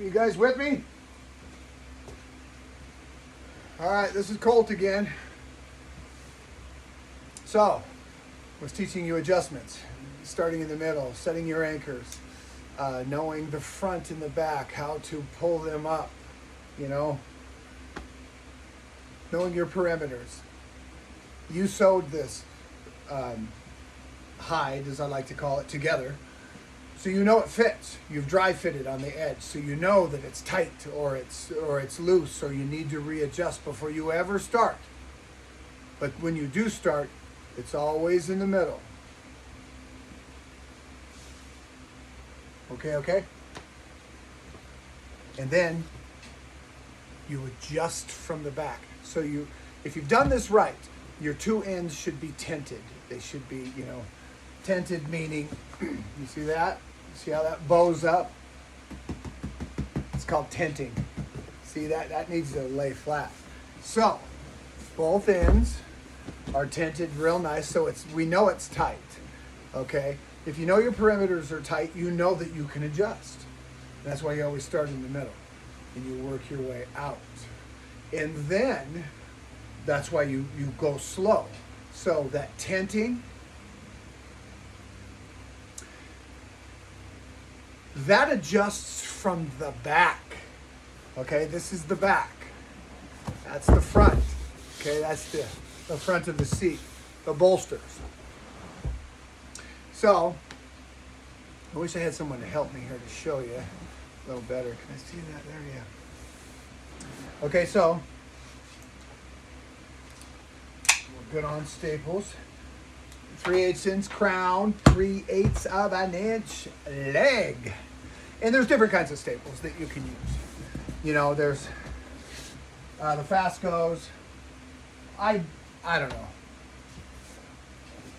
You guys with me? All right, this is Colt again. So, I was teaching you adjustments, starting in the middle, setting your anchors, knowing the front and the back, how to pull them up, you know, knowing your perimeters. You sewed this hide, as I like to call it, together. So you know it fits. You've dry fitted on the edge, so you know that it's tight or it's loose, or you need to readjust before you ever start. But when you do start, it's always in the middle. Okay? And then you adjust from the back. So if you've done this right, your two ends should be tented. They should be, tented, meaning, you see that? See how that bows up? It's called tenting. See that? That needs to lay flat. So, both ends are tented real nice, so we know it's tight, okay? If you know your perimeters are tight, you know that you can adjust. That's why you always start in the middle, and you work your way out. And then, that's why you go slow. So that tenting, that adjusts from the back. Okay, this is the back. That's the front. Okay, that's the front of the seat, the bolsters. So, I wish I had someone to help me here to show you a little better. Can I see that? There, yeah. Okay, so, we're good on staples. 3/8 inch crown, 3/8 of an inch leg. And there's different kinds of staples that you can use. There's the Fascos. I don't know.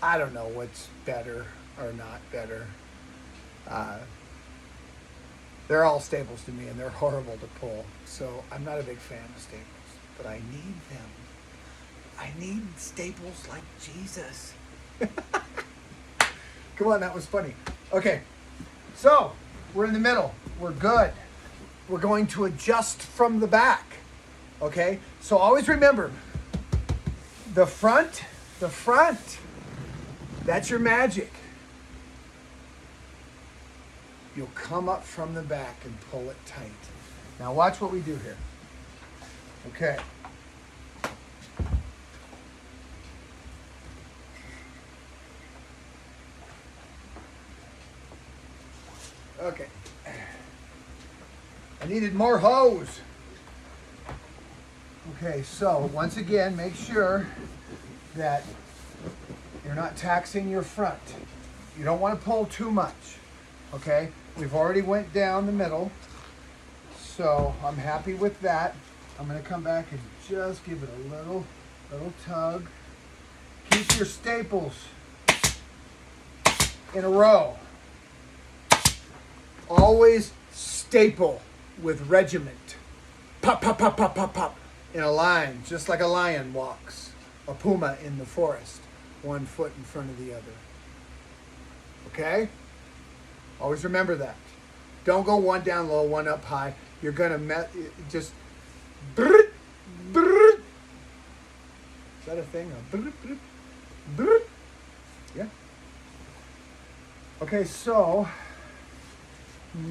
I don't know what's better or not better. They're all staples to me, and they're horrible to pull. So I'm not a big fan of staples, but I need them. I need staples like Jesus. Come on, that was funny. Okay, so we're in the middle. We're good. We're going to adjust from the back. Okay, so always remember the front, that's your magic. You'll come up from the back and pull it tight. Now watch what we do here. Okay. Okay. I needed more hose. Okay, so once again, make sure that you're not taxing your front. You don't want to pull too much. Okay? We've already went down the middle. So I'm happy with that. I'm going to come back and just give it a little tug. Keep your staples in a row. Always staple with regiment. Pop, pop, pop, pop, pop, pop. In a line, just like a lion walks. A puma in the forest. One foot in front of the other. Okay? Always remember that. Don't go one down low, one up high. You're going to just... Is that a thing? Yeah. Okay, so...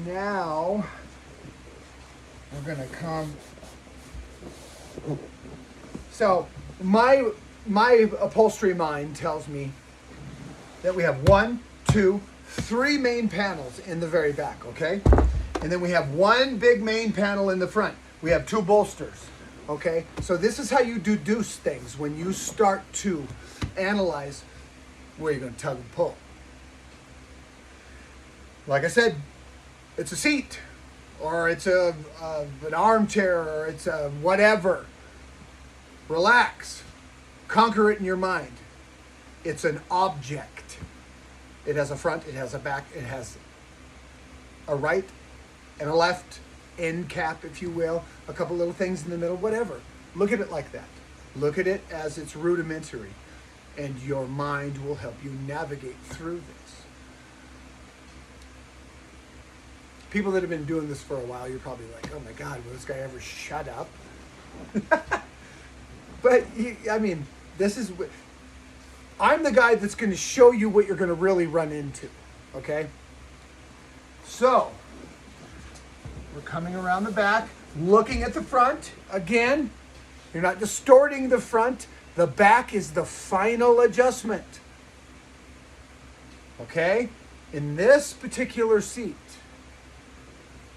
Now, we're going to come... So, my upholstery mind tells me that we have 1, 2, 3 main panels in the very back, okay? And then we have one big main panel in the front. We have 2 bolsters, okay? So this is how you deduce things when you start to analyze where you're going to tug and pull. Like I said, it's a seat, or it's an armchair, or it's a whatever. Relax. Conquer it in your mind. It's an object. It has a front, it has a back, it has a right and a left end cap, if you will, a couple little things in the middle, whatever. Look at it like that. Look at it as it's rudimentary, and your mind will help you navigate through this. People that have been doing this for a while, you're probably like, oh my God, will this guy ever shut up? But, I mean, I'm the guy that's going to show you what you're going to really run into, okay? So, we're coming around the back, looking at the front. Again, you're not distorting the front. The back is the final adjustment, okay? In this particular seat,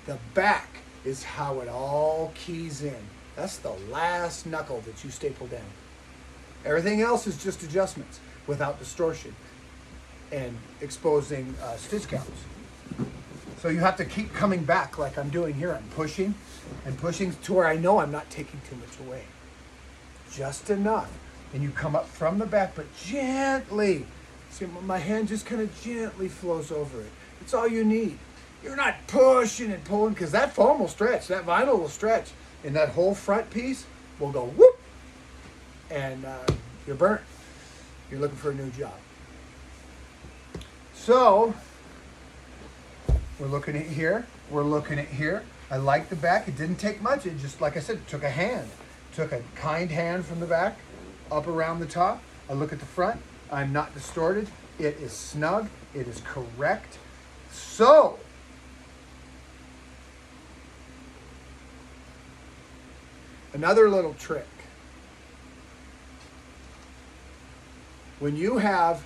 the back is how it all keys in. That's the last knuckle that you staple down. Everything else is just adjustments without distortion and exposing stitch counts. So you have to keep coming back like I'm doing here. I'm pushing and pushing to where I know I'm not taking too much away. Just enough. And you come up from the back, but gently. See, my hand just kind of gently flows over it. It's all you need. You're not pushing and pulling, because that foam will stretch, that vinyl will stretch, and that whole front piece will go whoop, and you're burnt. You're looking for a new job. So, we're looking at here. We're looking at here. I like the back. It didn't take much. It just, like I said, it took a hand. Took a kind hand from the back, up around the top. I look at the front. I'm not distorted. It is snug. It is correct. So, another little trick. When you have,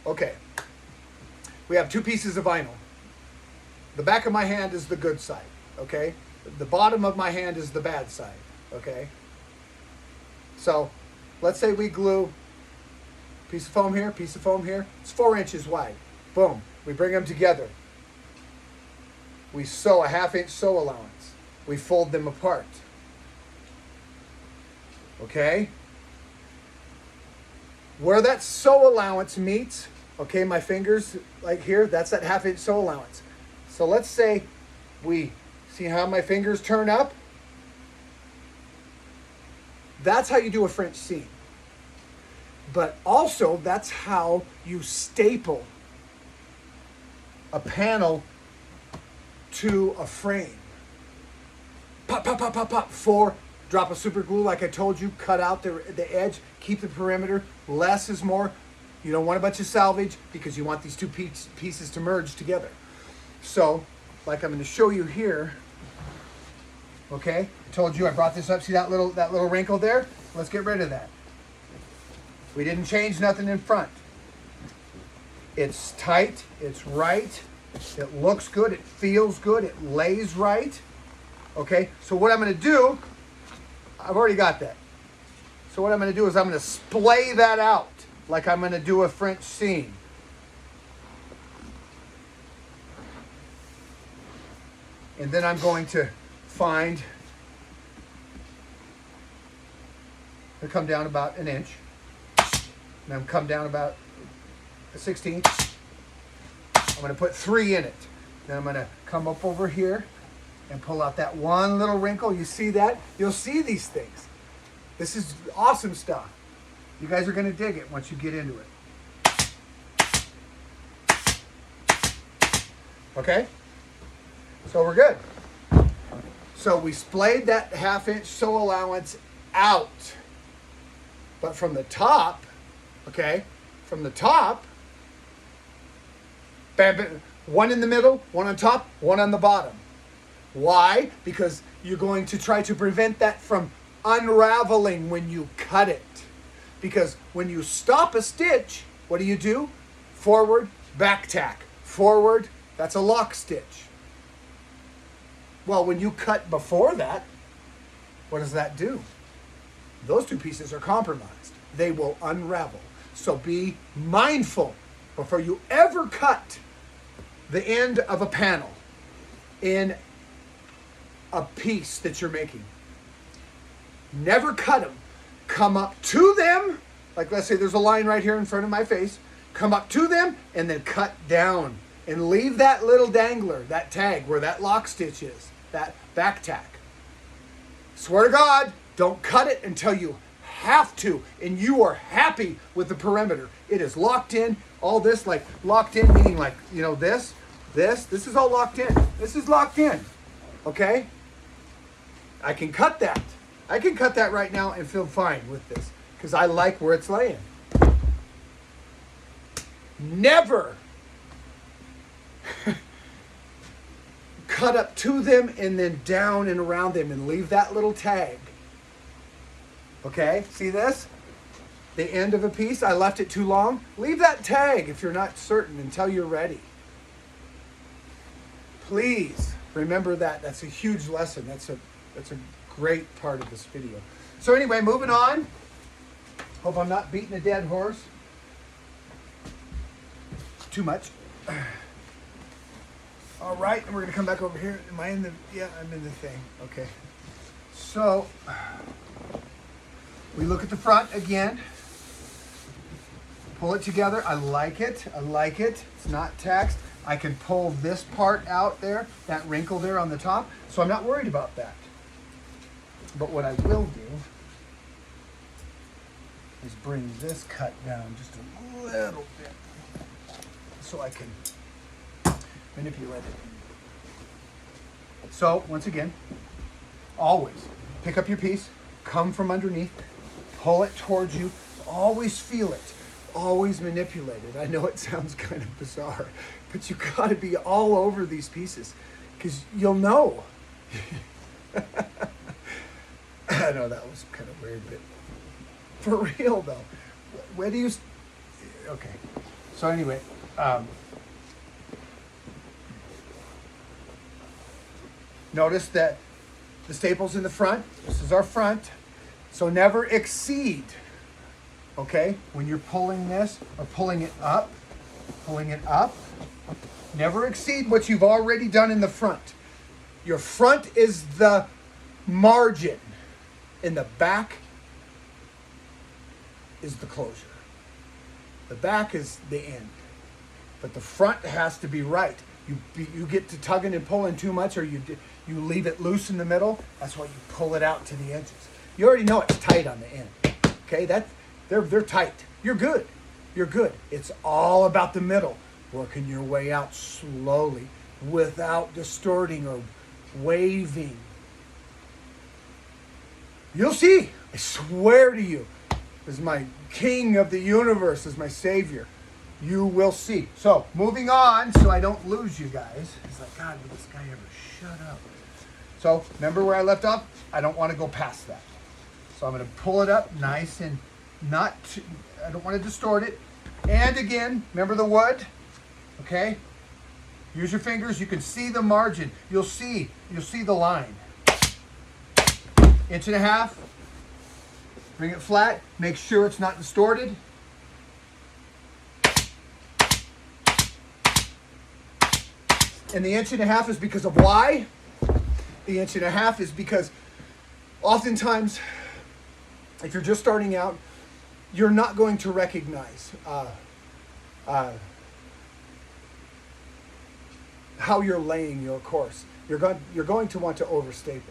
okay, we have two pieces of vinyl. The back of my hand is the good side, okay? The bottom of my hand is the bad side, okay? So, let's say we glue piece of foam here, piece of foam here. It's 4 inches wide. Boom. We bring them together. We sew a 1/2 inch sew allowance. We fold them apart. Okay? Where that sew allowance meets, okay, my fingers, like here, that's that 1/2 inch sew allowance. So let's say we see how my fingers turn up. That's how you do a French seam. But also, that's how you staple a panel to a frame. Pop, pop, pop, pop, pop. 4, drop of super glue like I told you. Cut out the edge. Keep the perimeter. Less is more. You don't want a bunch of salvage because you want these two pieces to merge together. So, like I'm going to show you here. Okay, I told you I brought this up. See that little wrinkle there? Let's get rid of that. We didn't change nothing in front. It's tight, it's right, it looks good, it feels good, it lays right. Okay, so what I'm going to do, I've already got that. So what I'm going to do is I'm going to splay that out like I'm going to do a French seam. And then I'm going to find, it'll come down about 1 inch. And I'm come down about a 16th. I'm going to put 3 in it. Then I'm going to come up over here and pull out that one little wrinkle. You see that? You'll see these things. This is awesome stuff. You guys are going to dig it once you get into it. Okay? So we're good. So we splayed that 1/2 inch sew allowance out. But from the top, okay, from the top, bam, bam, one in the middle, one on top, one on the bottom. Why? Because you're going to try to prevent that from unraveling when you cut it. Because when you stop a stitch, what do? Forward, back tack. Forward, that's a lock stitch. Well, when you cut before that, what does that do? Those two pieces are compromised. They will unravel. So be mindful before you ever cut the end of a panel in a piece that you're making. Never cut them. Come up to them, like let's say there's a line right here in front of my face. Come up to them and then cut down and leave that little dangler, that tag where that lock stitch is, that back tack. Swear to God, don't cut it until you have to and you are happy with the perimeter. It is locked in. All this like locked in, meaning like, you know, this. This is all locked in. This is locked in, okay? I can cut that. I can cut that right now and feel fine with this because I like where it's laying. Never cut up to them and then down and around them and leave that little tag. Okay, see this? The end of a piece, I left it too long. Leave that tag if you're not certain until you're ready. Please remember that. That's a huge lesson. That's a great part of this video. So anyway, moving on. Hope I'm not beating a dead horse. Too much. All right, and we're gonna come back over here. Am I in the, yeah, I'm in the thing. Okay. So, we look at the front again. Pull it together. I like it. I like it. It's not taxed. I can pull this part out there, that wrinkle there on the top, so I'm not worried about that. But what I will do is bring this cut down just a little bit so I can manipulate it. So, once again, always pick up your piece, come from underneath, pull it towards you, always feel it, always manipulate it. I know it sounds kind of bizarre, but you got to be all over these pieces because you'll know. I know that was kind of weird, but for real though, where do you, okay. So anyway, notice that the staple's in the front. This is our front. So never exceed, okay? When you're pulling this or pulling it up, never exceed what you've already done in the front. Your front is the margin. In the back is the closure. The back is the end. But the front has to be right. You get to tugging and pulling too much, or you leave it loose in the middle. That's why you pull it out to the edges. You already know it's tight on the end. Okay, they're tight. You're good. You're good. It's all about the middle. Working your way out slowly without distorting or waving. You'll see. I swear to you, as my king of the universe, as my savior, you will see. So, moving on, so I don't lose you guys. It's like, God, will this guy ever shut up? So, remember where I left off? I don't want to go past that. So I'm going to pull it up nice and not too, I don't want to distort it. And again, remember the wood? Okay? Use your fingers. You can see the margin. You'll see the line. 1.5 inches. Bring it flat. Make sure it's not distorted. And the 1.5 inches is because of why? The 1.5 inches is because oftentimes, if you're just starting out, you're not going to recognize how you're laying your course. You're going to want to overstaple.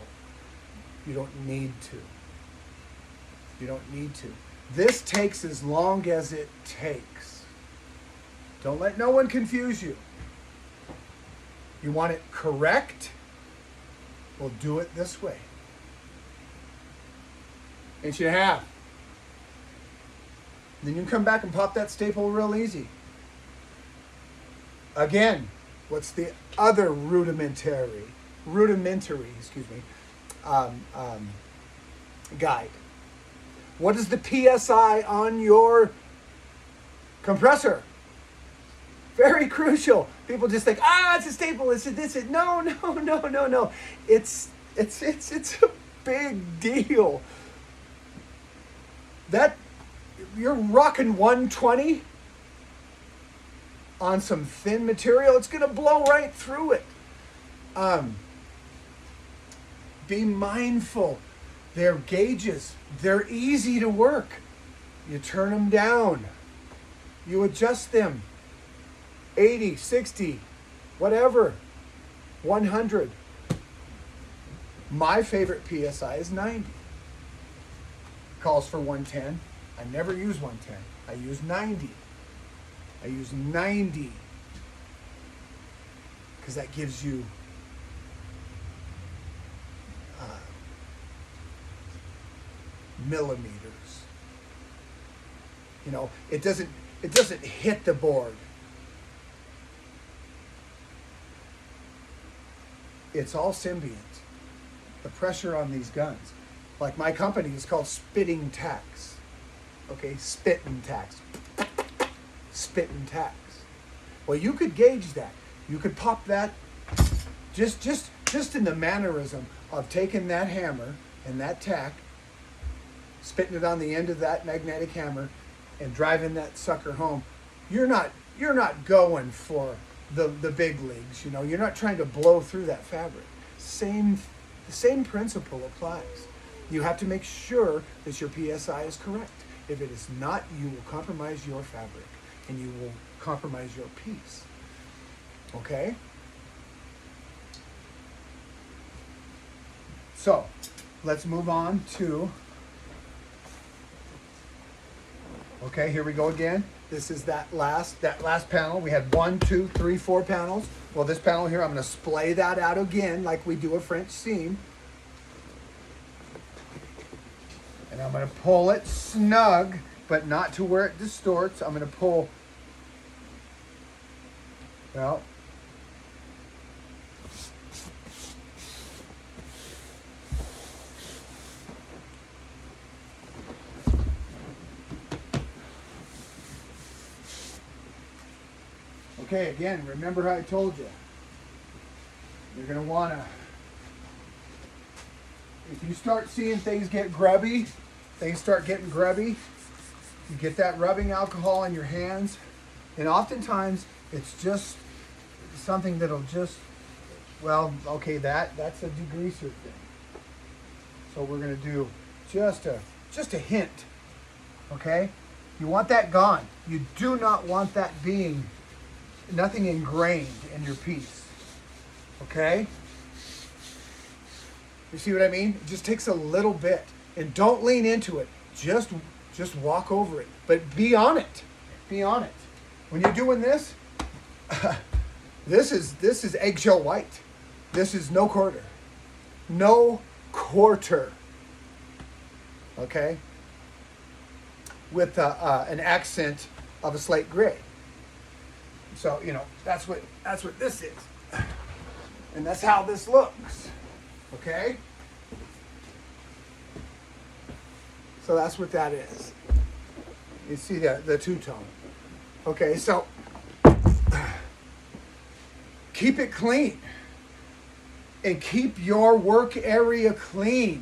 You don't need to. You don't need to. This takes as long as it takes. Don't let no one confuse you. You want it correct? Well, do it this way. 1.5 inches. Then you can come back and pop that staple real easy. Again, what's the other rudimentary, guide? What is the PSI on your compressor? Very crucial. People just think, it's a staple. It's no. It's a big deal. That you're rocking 120 on some thin material, it's gonna blow right through it. Be mindful. They're gauges. They're easy to work. You turn them down. You adjust them. 80, 60, whatever. 100. My favorite PSI is 90. Calls for 110. I never use 110. I use 90. because that gives you millimeters. You know, it doesn't hit the board. It's all symbiont. The pressure on these guns, like my company is called Spitting Tacks. Okay, Spitting Tacks. Spitting Tacks. Well, you could gauge that. You could pop that just in the mannerism of taking that hammer and that tack, spitting it on the end of that magnetic hammer, and driving that sucker home. You're not going for the big leagues. You know, you're not trying to blow through that fabric. The same principle applies. You have to make sure that your PSI is correct. If it is not, you will compromise your fabric and you will compromise your piece. Okay? So, let's move on to, okay, here we go again. This is that last panel. We had 1, 2, 3, 4 panels. Well, this panel here, I'm going to splay that out again like we do a French seam. And I'm going to pull it snug, but not to where it distorts. I'm going to pull, well, okay, again, remember how I told you. You're going to want to, if you start seeing things get grubby, you get that rubbing alcohol in your hands, and oftentimes it's just something that'll just, well, okay, that's a degreaser thing. So we're going to do just a hint, okay? You want that gone. You do not want that being nothing ingrained in your piece, okay? You see what I mean? It just takes a little bit, and don't lean into it. Just walk over it, but be on it. Be on it. When you're doing this, this is eggshell white. This is no quarter. No quarter. Okay? With an accent of a slate gray. So, you know, that's what this is. And that's how this looks. Okay? So that's what that is. You see the two-tone. Okay, so keep it clean. And keep your work area clean.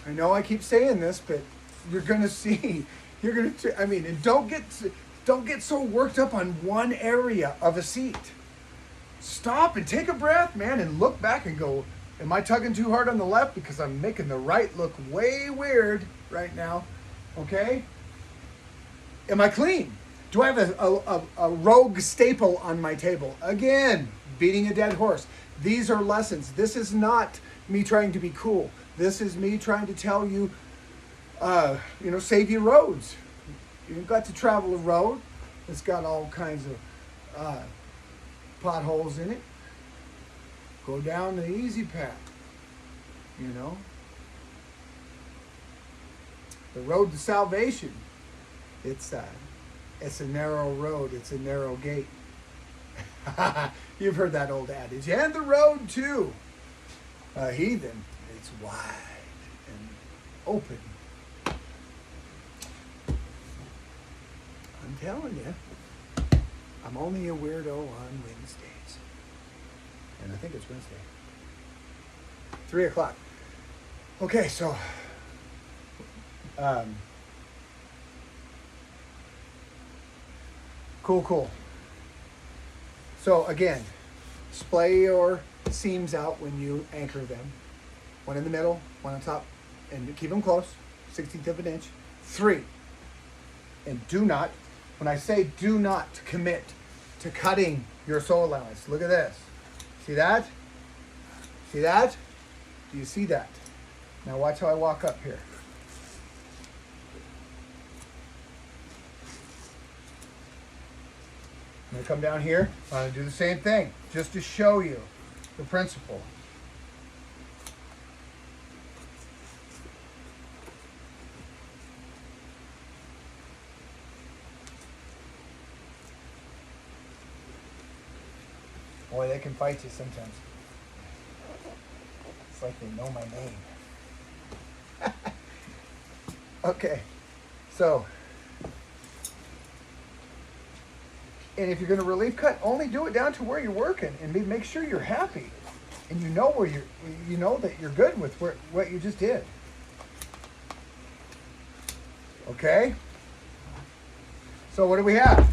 I know I keep saying this, but you're going to see. And don't get so worked up on one area of a seat. Stop and take a breath, man, and look back and go, am I tugging too hard on the left? Because I'm making the right look way weird right now. Okay? Am I clean? Do I have a rogue staple on my table? Again, beating a dead horse. These are lessons. This is not me trying to be cool. This is me trying to tell you, save your roads. You've got to travel a road. It's got all kinds of potholes in it. Go down the easy path, you know. The road to salvation, it's a narrow road. It's a narrow gate. You've heard that old adage. And the road to a heathen, it's wide and open. I'm telling you, I'm only a weirdo on Wednesdays. And I think it's Wednesday. 3 o'clock. Okay, so cool. So again, splay your seams out when you anchor them. One in the middle, one on top, and keep them close, 1/16 of an inch. 3. And do not, when I say do not commit to cutting your sew allowance, look at this. See that? See that? Do you see that? Now watch how I walk up here. going to come down here. I'm going to do the same thing just to show you the principle. Boy, they can fight you sometimes. It's like they know my name. Okay, so, and if you're going to relief cut, only do it down to where you're working, and make sure you're happy, and you know where you know that you're good with what you just did. Okay. So what do we have?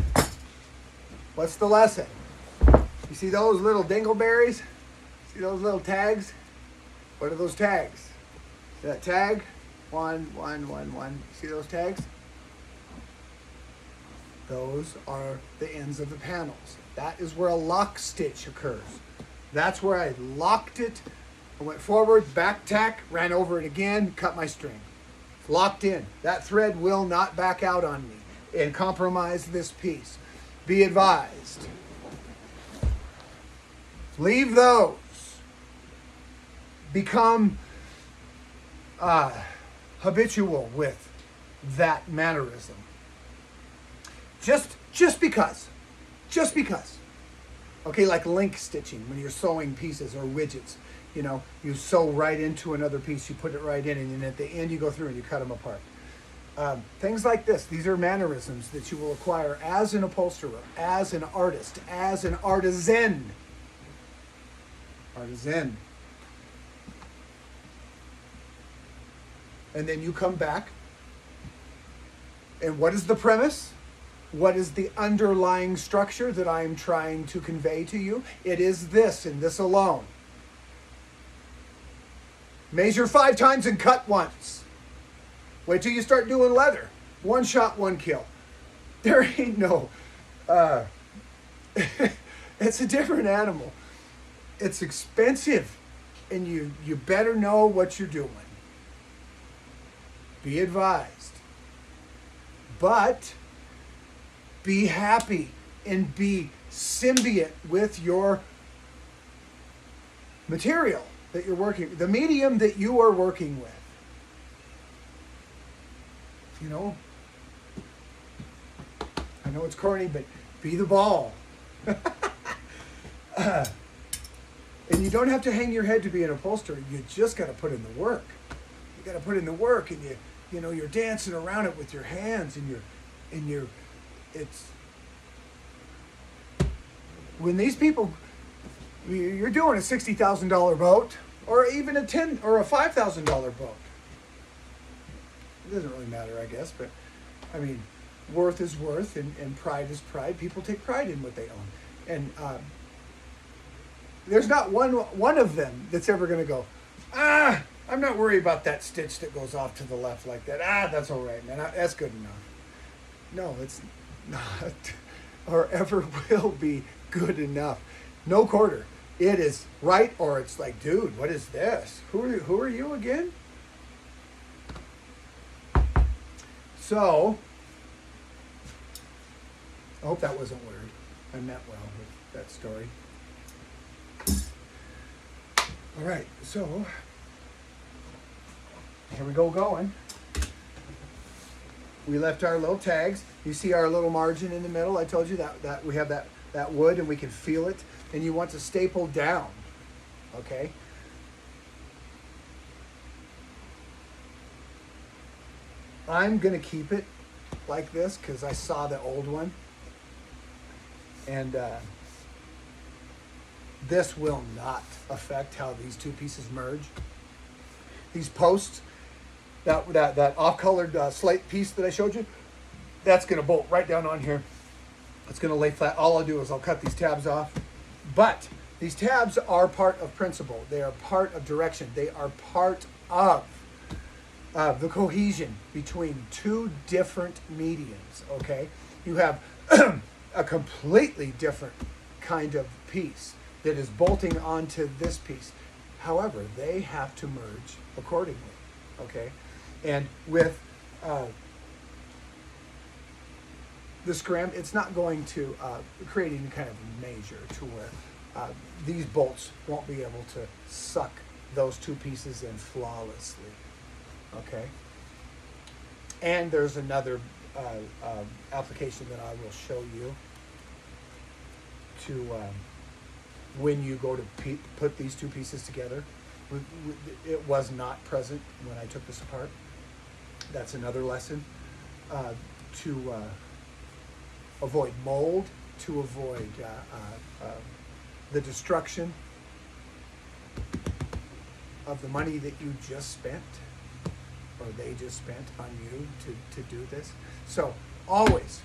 What's the lesson? You see those little dingleberries? See those little tags? What are those tags? See that tag? 1, 1, 1, 1. See those tags? Those are the ends of the panels. That is where a lock stitch occurs. That's where I locked it. I went forward, back tack, ran over it again, cut my string. It's locked in. That thread will not back out on me and compromise this piece. Be advised. Leave those. Become habitual with that mannerism. Just because. Just because. Okay, like link stitching when you're sewing pieces or widgets. You know, you sew right into another piece, you put it right in, and then at the end you go through and you cut them apart. Things like this, these are mannerisms that you will acquire as an upholsterer, as an artist, as an artisan. Artisan. And then you come back, and what is the premise? What is the underlying structure that I am trying to convey to you? It is this and this alone. Measure 5 times and cut once. Wait till you start doing leather. 1 shot, 1 kill. There ain't no... it's a different animal. It's expensive, and you better know what you're doing. Be advised. But be happy and be symbiote with your material that you're working, the medium that you are working with. You know, I know it's corny, but be the ball. And you don't have to hang your head to be an upholsterer. You just got to put in the work. You got to put in the work, and you know, you're dancing around it with your hands, and it's when these people, you're doing a $60,000 boat, or even a $10,000 or a $5,000 boat. It doesn't really matter, I guess, but I mean, worth is worth, and pride is pride. People take pride in what they own, and there's not one of them that's ever going to go, I'm not worried about that stitch that goes off to the left like that. That's all right, man. That's good enough. No, it's not, or ever will be good enough. No quarter. It is right, or it's like, dude, what is this? Who are you again? So, I hope that wasn't weird. I meant well with that story. All right, so here we go going. We left our little tags. You see our little margin in the middle? I told you that we have that wood and we can feel it. And you want to staple down, okay? I'm going to keep it like this because I saw the old one. And this will not affect how these two pieces merge. These posts, that off-colored slate piece that I showed you, that's going to bolt right down on here. It's going to lay flat. All I'll do is I'll cut these tabs off. But these tabs are part of principle. They are part of direction. They are part of the cohesion between two different mediums, okay? You have a completely different kind of piece that is bolting onto this piece. However, they have to merge accordingly, okay? And with the scrim, it's not going to create any kind of measure to where these bolts won't be able to suck those two pieces in flawlessly. Okay. And there's another application that I will show you to when you go to put these two pieces together. It was not present when I took this apart. That's another lesson to avoid mold, to avoid the destruction of the money that you just spent, or they just spent on you to do this. So always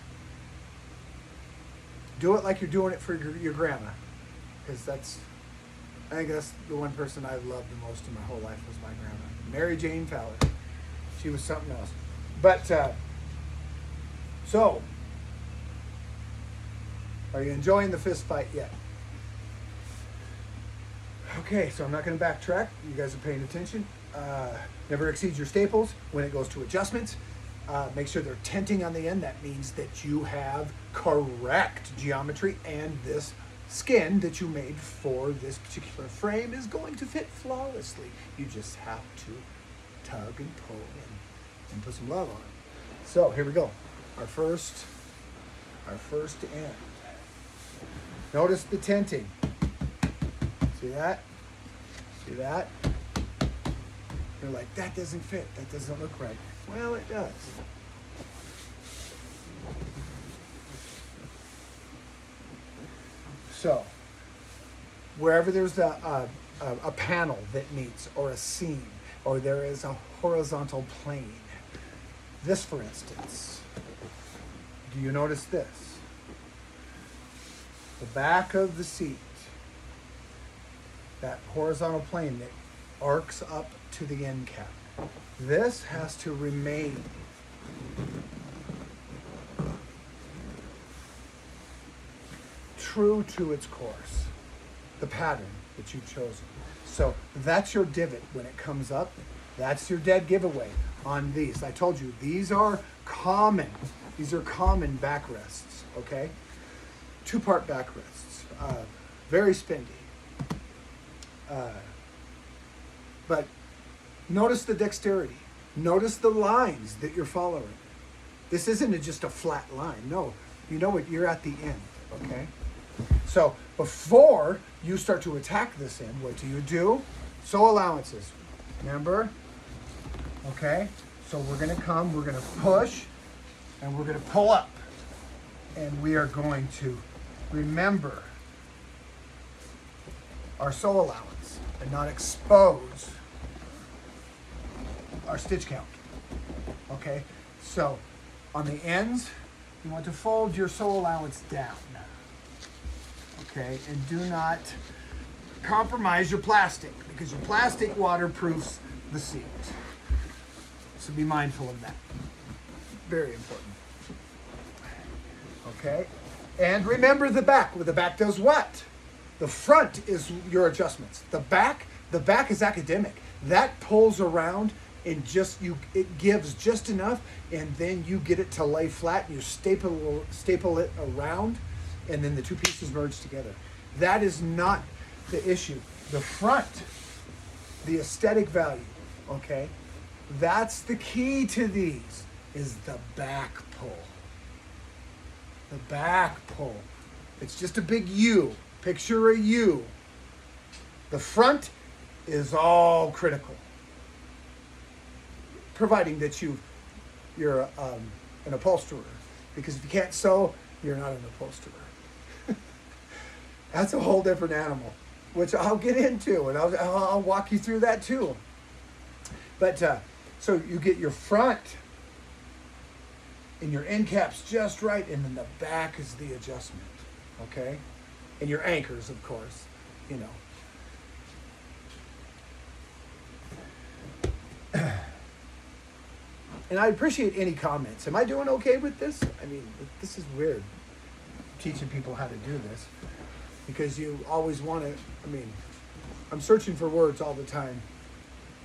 do it like you're doing it for your grandma, because I think that's the one person I loved the most in my whole life was my grandma, Mary Jane Fowler. She was something else. But so, are you enjoying the fist fight yet? Okay, so I'm not going to backtrack. You guys are paying attention. Never exceed your staples when it goes to adjustments. Make sure they're tenting on the end. That means that you have correct geometry, and this skin that you made for this particular frame is going to fit flawlessly. You just have to tug and pull and put some love on it. So here we go. Our first end. Notice the tenting. See that? See that? You're like, that doesn't fit. That doesn't look right. Well, it does. So, wherever there's a panel that meets, or a seam, or there is a horizontal plane. This, for instance, do you notice this? The back of the seat, that horizontal plane that arcs up to the end cap. This has to remain true to its course, the pattern that you've chosen. So that's your divot when it comes up. That's your dead giveaway on these. I told you, these are common. These are common backrests, okay? Two-part backrests. Very spendy. But notice the dexterity. Notice the lines that you're following. This isn't just a flat line. No, you know what? You're at the end, okay? So before you start to attack this end, what do? Sew allowances. Remember? Okay? So we're going to push, and we're going to pull up. And we are going to remember our sew allowance and not expose our stitch count. Okay? So on the ends, you want to fold your sew allowance down. Okay? And do not compromise your plastic, because your plastic waterproofs the seat. So be mindful of that. Very important. Okay? And remember the back. Well, the back does what? The front is your adjustments. The back is academic. That pulls around and it gives just enough, and then you get it to lay flat, and you staple it around, and then the two pieces merge together. That is not the issue. The front, the aesthetic value, okay? That's the key to these, is the back pull. The back pull. It's just a big U. Picture a U. The front is all critical, providing that you're an upholsterer. Because if you can't sew, you're not an upholsterer. That's a whole different animal, which I'll get into, and I'll walk you through that too. But so you get your front and your end caps just right, and then the back is the adjustment, okay? And your anchors, of course, you know. And I appreciate any comments. Am I doing okay with this? I mean, this is weird, teaching people how to do this, because you always want to, I mean, I'm searching for words all the time.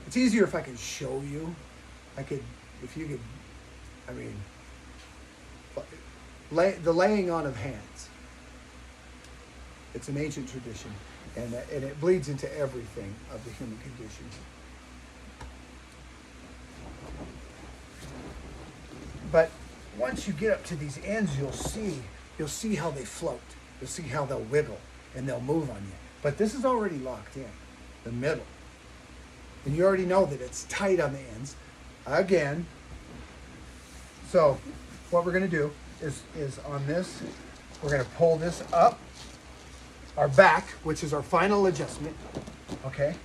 It's easier if I can show you. If you could, I mean, the laying on of hands. It's an ancient tradition, and it bleeds into everything of the human condition. But once you get up to these ends, you'll see how they float. You'll see how they'll wiggle and they'll move on you. But this is already locked in, the middle. And you already know that it's tight on the ends. Again, so what we're going to do is on this, we're going to pull this up, our back, which is our final adjustment, okay?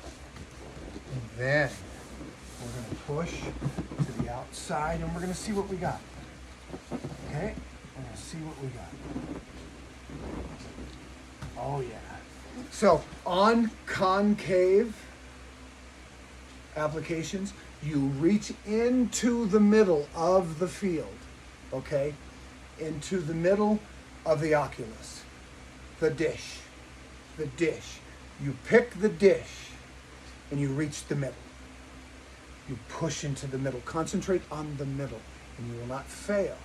And then we're going to push to the outside, and we're going to see what we got, okay? We're going to see what we got. Oh, yeah. So on concave applications, you reach into the middle of the field, okay? Into the middle of the oculus, the dish. You pick the dish and you reach the middle. You push into the middle. Concentrate on the middle and you will not fail.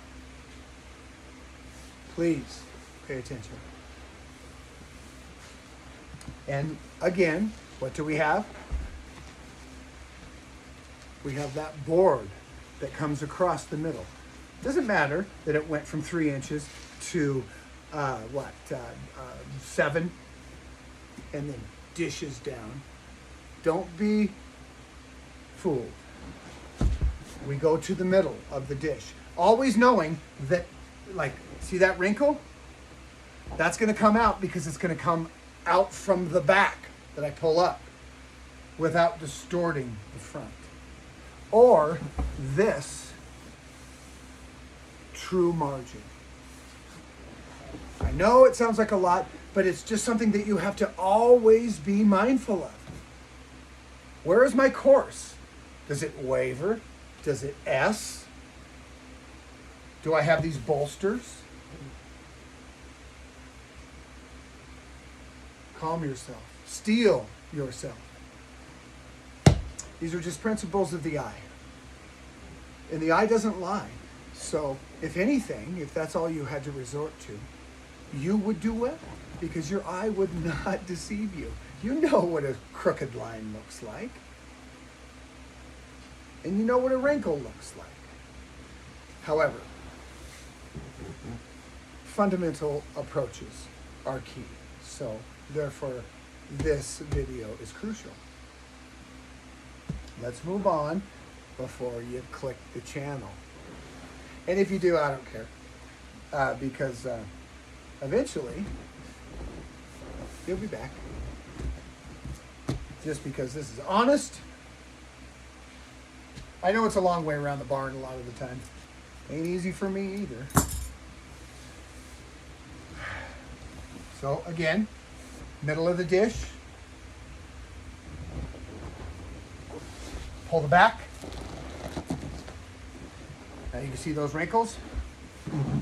Please pay attention. And again, what do we have? We have that board that comes across the middle. Doesn't matter that it went from 3 inches to 7, and then dishes down. Don't be fooled. We go to the middle of the dish, always knowing that, like, see that wrinkle? That's going to come out because it's going to come out from the back that I pull up without distorting the front. Or this true margin. I know it sounds like a lot, but it's just something that you have to always be mindful of. Where is my course? Does it waver? Does it S? Do I have these bolsters? Calm yourself. Steel yourself. These are just principles of the eye. And the eye doesn't lie. So, if anything, if that's all you had to resort to, you would do well, because your eye would not deceive you. You know what a crooked line looks like. And you know what a wrinkle looks like. However, fundamental approaches are key. So, therefore, this video is crucial. Let's move on before you click the channel. And if you do, I don't care. Because eventually, you'll be back. Just because this is honest. I know it's a long way around the barn a lot of the time. Ain't easy for me either. So again, middle of the dish. Pull the back. Now you can see those wrinkles.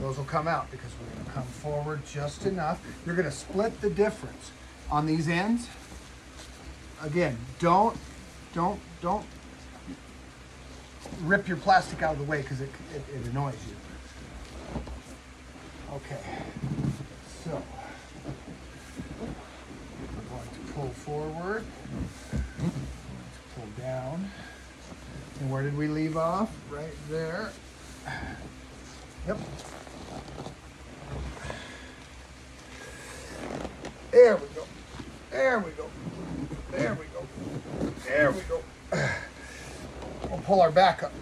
Those will come out because we're going to come forward just enough. You're going to split the difference on these ends. Again, don't rip your plastic out of the way because it annoys you. Okay, so we're going to pull forward, we're going to pull down, and where did we leave off? Right there. Yep. There we go. There we go. There we go. There we go. We'll pull our back up.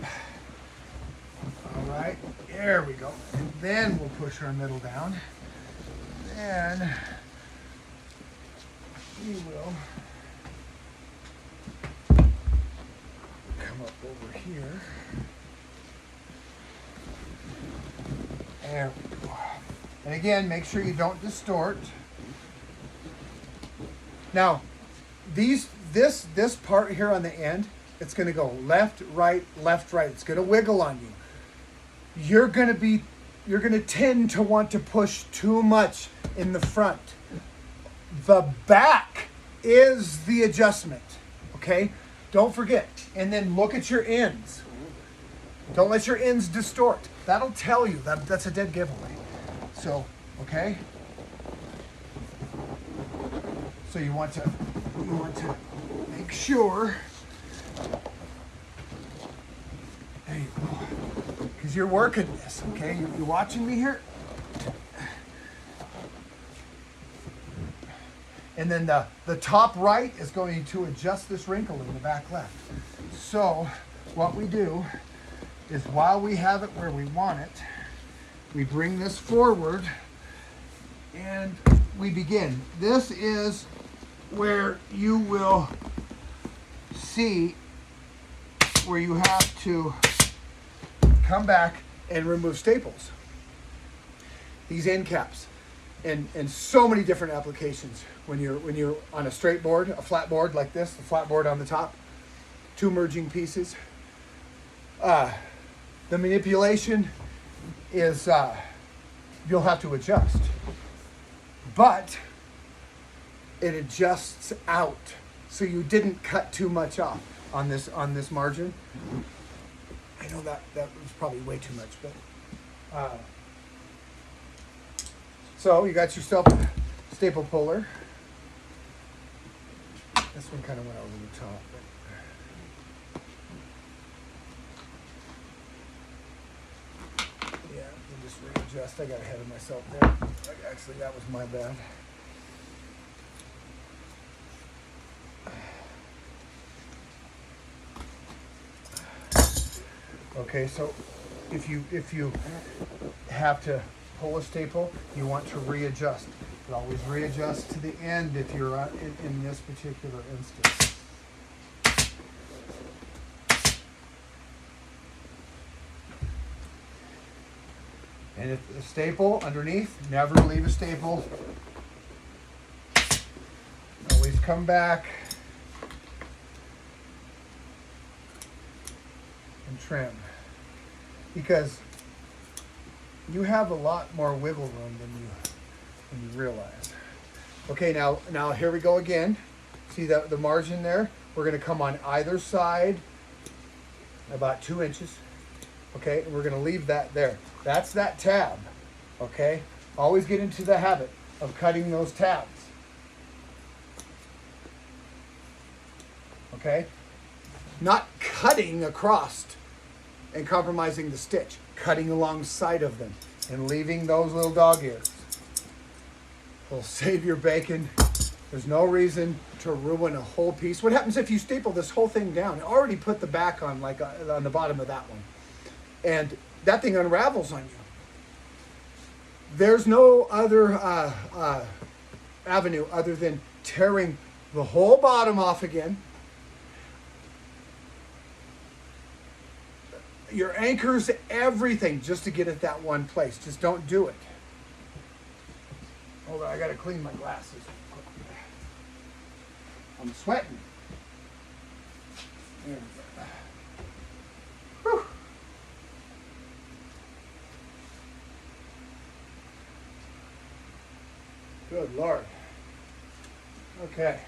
All right. There we go. And then we'll push our middle down. Then we will come up over here. There we go. And again, make sure you don't distort. Now, this part here on the end, it's going to go left, right, left, right. It's going to wiggle on you. You're going to tend to want to push too much in the front. The back is the adjustment, okay? Don't forget. And then look at your ends. Don't let your ends distort. That'll tell you. That's a dead giveaway. So, okay. So you want to make sure. There you go. Because you're working this, okay? You're watching me here. And then the top right is going to adjust this wrinkle in the back left. So what we do is while we have it where we want it, we bring this forward and we begin. This is where you will see where you have to come back and remove staples. These end caps and so many different applications when you're on a straight board, a flat board like this, the flat board on the top, two merging pieces. The manipulation is you'll have to adjust, but it adjusts out, so you didn't cut too much off on this margin. I know that was probably way too much, but so you got yourself a staple puller. This one kind of went over the top. Yeah, you just readjust. I got ahead of myself there. Actually, that was my bad. Okay, so if you have to pull a staple, you want to readjust. You always readjust to the end if you're in this particular instance. And if a staple underneath, never leave a staple. Always come back and trim, because you have a lot more wiggle room than you realize. Okay, now here we go again. See the margin there? We're going to come on either side about 2 inches. Okay, and we're going to leave that there. That's that tab. Okay, always get into the habit of cutting those tabs. Okay, not cutting across and compromising the stitch, cutting alongside of them and leaving those little dog ears. Will save your bacon. There's no reason to ruin a whole piece. What happens if you staple this whole thing down? You already put the back on, like on the bottom of that one, and that thing unravels on you. There's no other avenue other than tearing the whole bottom off again. Your anchors, everything, just to get at that one place. Just don't do it. Hold on, I gotta clean my glasses. I'm sweating. There we go. Whew. Good Lord. Okay.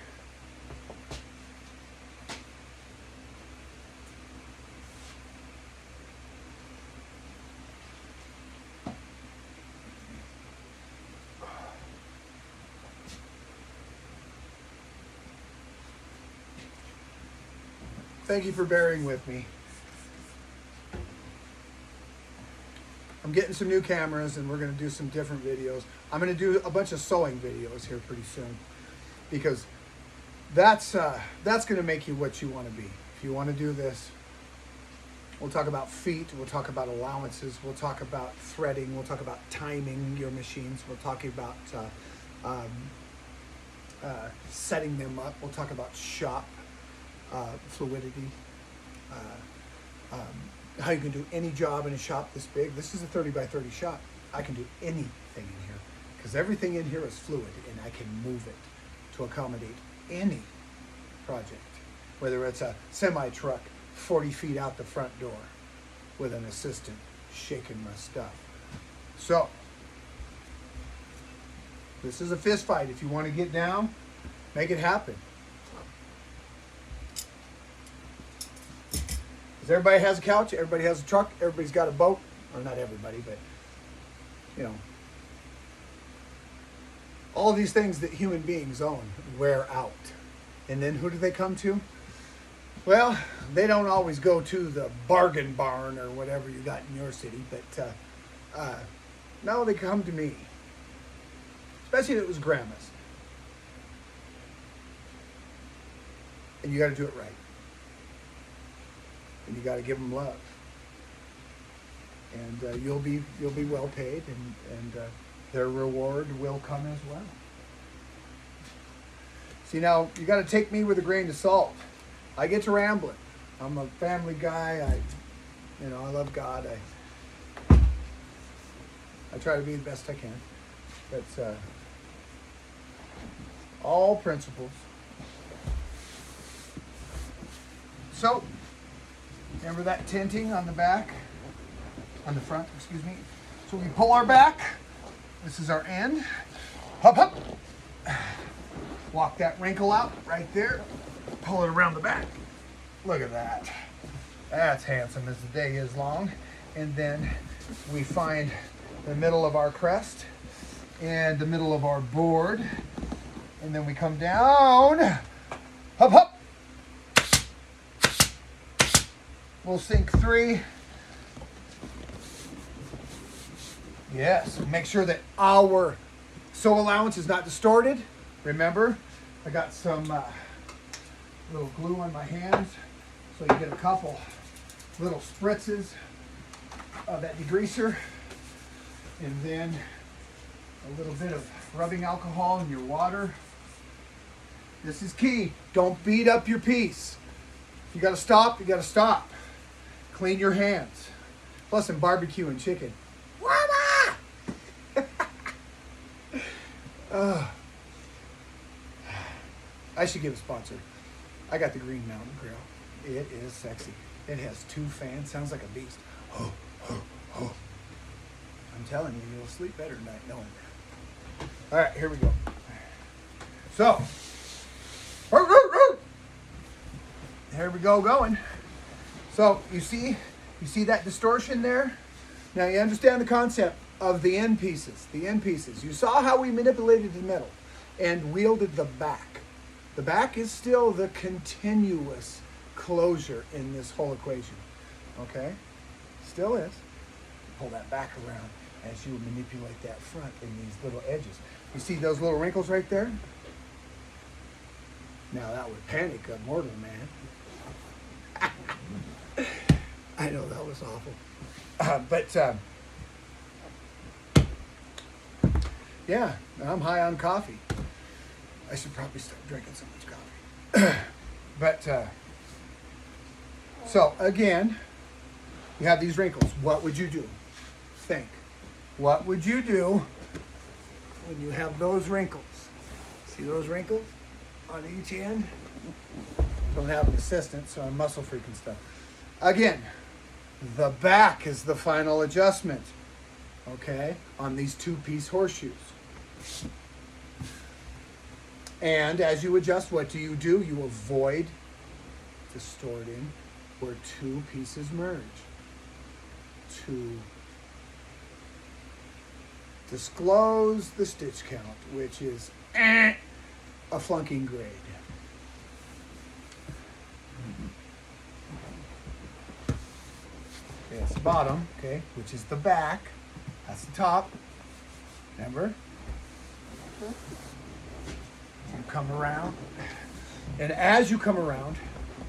Thank you for bearing with me. I'm getting some new cameras and we're going to do some different videos. I'm going to do a bunch of sewing videos here pretty soon, because that's going to make you what you want to be. If you want to do this, we'll talk about feet, we'll talk about allowances, we'll talk about threading, we'll talk about timing your machines, we'll talk about setting them up, we'll talk about shop fluidity, how you can do any job in a shop this big. This is a 30 by 30 shop. I can do anything in here because everything in here is fluid and I can move it to accommodate any project, whether it's a semi truck 40 feet out the front door with an assistant shaking my stuff. So this is a fist fight. If you want to get down, make it happen. Because everybody has a couch, everybody has a truck, everybody's got a boat. Or not everybody, but, you know, All these things that human beings own wear out. And then who do they come to? Well, they don't always go to the bargain barn or whatever you got in your city, but no, they come to me. Especially if it was grandma's. And you got to do it right. And you got to give them love. And you'll be well paid, and their reward will come as well. See, now you got to take me with a grain of salt. I get to rambling. I'm a family guy. I love God. I try to be the best I can. But all principles. So, remember that tinting on the back? On the front, excuse me. So we pull our back. This is our end. Hop, hop. Walk that wrinkle out right there. Pull it around the back. Look at that. That's handsome as the day is long. And then we find the middle of our crest and the middle of our board. And then we come down. Hop, hop. We'll sink 3. Yes, make sure that our sew allowance is not distorted. Remember, I got some little glue on my hands, so you get a couple little spritzes of that degreaser, and then a little bit of rubbing alcohol in your water. This is key. Don't beat up your piece. If you got to stop, you got to stop. Clean your hands. Plus some barbecue and chicken. I should give a sponsor. I got the Green Mountain Grill. It is sexy. It has 2 fans. Sounds like a beast. Oh, oh, oh. I'm telling you, you'll sleep better tonight knowing that. All right, here we go. So, here we go going. So, you see that distortion there? Now you understand the concept of the end pieces. The end pieces. You saw how we manipulated the metal and wielded the back. The back is still the continuous closure in this whole equation. Okay? Still is. Pull that back around as you manipulate that front in these little edges. You see those little wrinkles right there? Now that would panic a mortal man. I know that was awful. Yeah, I'm high on coffee. I should probably stop drinking so much coffee. So again, you have these wrinkles. What would you do? Think. What would you do when you have those wrinkles? See those wrinkles on each end? Don't have an assistant, so I'm muscle freaking stuff. Again, the back is the final adjustment, okay, on these 2-piece horseshoes. And as you adjust, what do? You avoid distorting where 2 pieces merge. To disclose the stitch count, which is a flunking grade. Okay, that's the bottom, okay, which is the back. That's the top. Remember? You come around, and as you come around,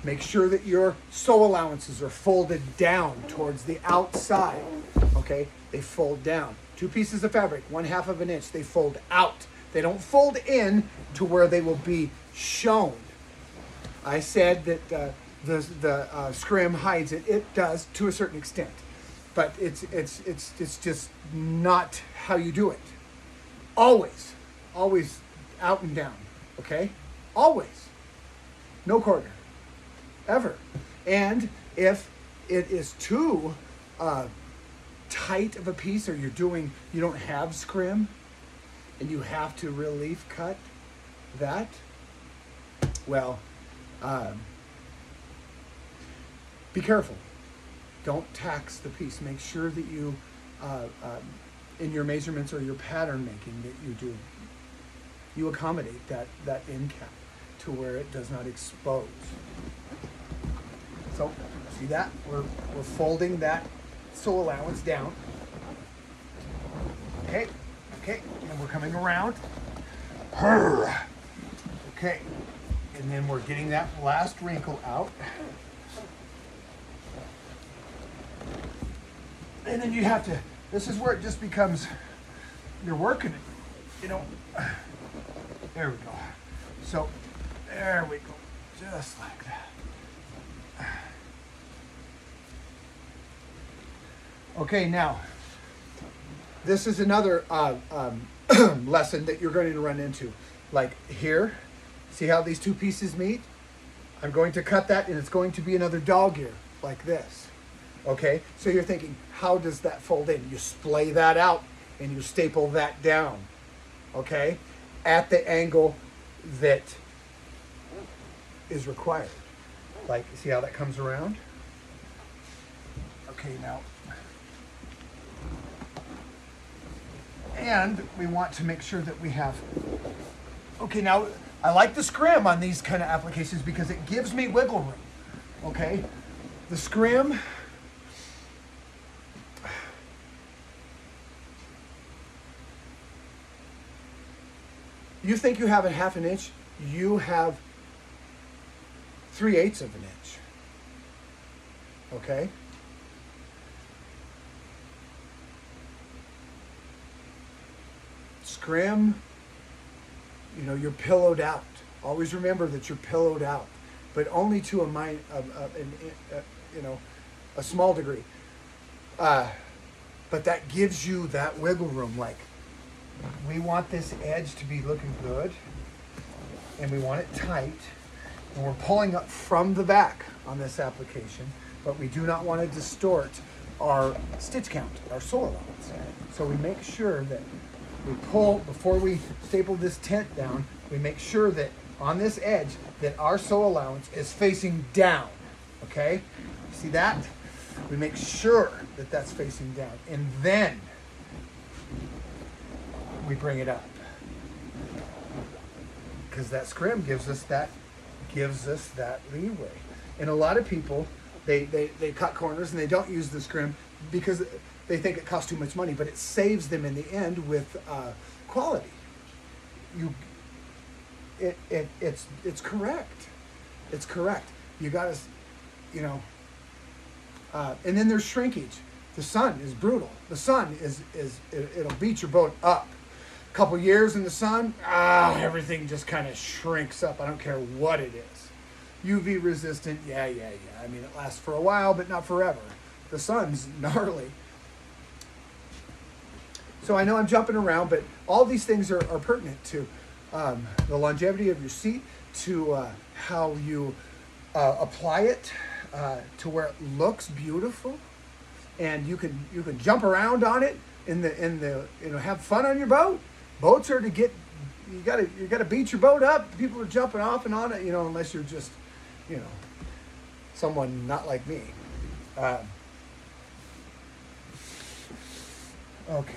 make sure that your sew allowances are folded down towards the outside. Okay, they fold down. 2 pieces of fabric, 1/2 of an inch. They fold out. They don't fold in to where they will be shown. I said that the scrim hides it. It does to a certain extent, but it's just not how you do it. Always out and down. Okay, always, no corner, ever. And if it is too tight of a piece, or you don't have scrim, and you have to relief cut that, well, be careful. Don't tax the piece. Make sure that you, in your measurements or your pattern making, that you do you accommodate that end cap to where it does not expose. So see that? We're folding that sew allowance down. Okay, and we're coming around. Okay, and then we're getting that last wrinkle out. And then you have to, this is where it just becomes, you're working it, there we go. So, there we go, just like that. Okay, now, this is another lesson that you're going to run into. Like here, see how these two pieces meet? I'm going to cut that and it's going to be another dog ear, like this. Okay, so you're thinking, how does that fold in? You splay that out and you staple that down, okay, at the angle that is required. Like, see how that comes around? Okay, now, and we want to make sure that we have, okay, now, I like the scrim on these kind of applications because it gives me wiggle room, okay? The scrim, you think you have a 1/2 inch, you have 3/8 of an inch. Okay? Scrim, you're pillowed out. Always remember that you're pillowed out, but only to a small degree. But that gives you that wiggle room. Like, we want this edge to be looking good, and we want it tight, and we're pulling up from the back on this application, but we do not want to distort our stitch count, our sew allowance. So we make sure that we pull, before we staple this tent down, we make sure that on this edge that our sew allowance is facing down, okay? See that? We make sure that that's facing down, and then we bring it up, because that scrim gives us that leeway. And a lot of people, they cut corners and they don't use the scrim because they think it costs too much money, but it saves them in the end with quality. It's correct. It's correct. You got to, and then there's shrinkage. The sun is brutal. The sun it'll beat your boat up. Couple years in the sun, everything just kind of shrinks up. I don't care what it is. UV resistant, yeah. I mean, it lasts for a while, but not forever. The sun's gnarly. So I know I'm jumping around, but all these things are pertinent to the longevity of your seat, to how you apply it, to where it looks beautiful, and you can jump around on it in the have fun on your boat. Boats are to get, you gotta beat your boat up. People are jumping off and on it, unless you're just, someone not like me. Okay.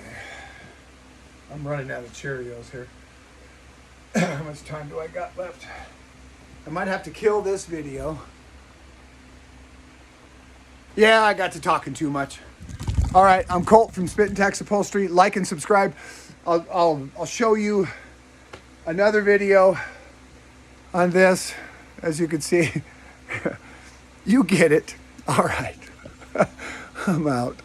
I'm running out of Cheerios here. How much time do I got left? I might have to kill this video. Yeah, I got to talking too much. All right, I'm Colt from Spit and Tax Upholstery. Like and subscribe. I'll show you another video on this. As you can see, you get it. All right, I'm out.